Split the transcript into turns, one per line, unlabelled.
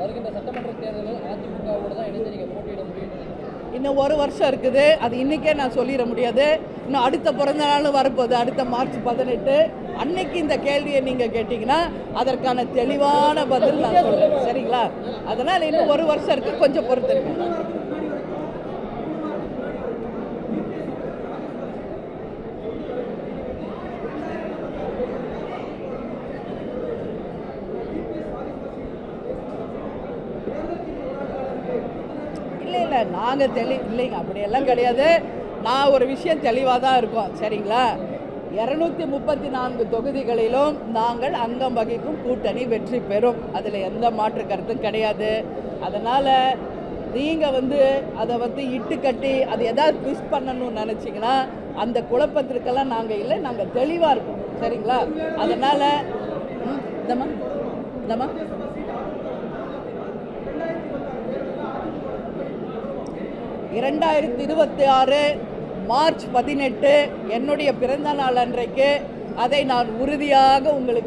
வருகின்ற சட்டமன்ற தேர்தலில் அதிமுகவோடு தான் இணைந்து நீங்கள் போட்டியிட முடியும்.
இன்னும் ஒரு வருஷம் இருக்குது. அது இன்றைக்கே நான் சொல்லிட முடியாது. இன்னும் அடுத்த பிறந்த நாளும் வரப்போகுது, அடுத்த மார்ச் 18. அன்னைக்கு இந்த கேள்வியை நீங்கள் கேட்டிங்கன்னா அதற்கான தெளிவான பதில் நான் சொல்கிறேன். சரிங்களா? அதனால் இன்னும் ஒரு வருஷம் இருக்குது, கொஞ்சம் பொறுத்திருங்க. இல்லை நாங்கள் இல்லைங்க, அப்படியெல்லாம் கிடையாது. நான் ஒரு விஷயம் தெளிவாக தான் இருக்கோம். சரிங்களா? 234 தொகுதிகளிலும் நாங்கள் அங்கம் வகிக்கும் கூட்டணி வெற்றி பெறும். அதில் எந்த மாற்று கருத்தும் கிடையாது. அதனால் நீங்கள் அதை இட்டு கட்டி அது எதாவது ட்விஸ்ட் பண்ணணும்னு நினச்சிங்கன்னா அந்த குழப்பத்திற்கெல்லாம் நாங்கள் இல்லை, நாங்கள் தெளிவாக இருக்கோம். சரிங்களா? அதனால் இந்தம்மா 2026 மார்ச் 18 என்னுடைய பிறந்த நாள் அன்றைக்கு அதை நான் உறுதியாக உங்களுக்கு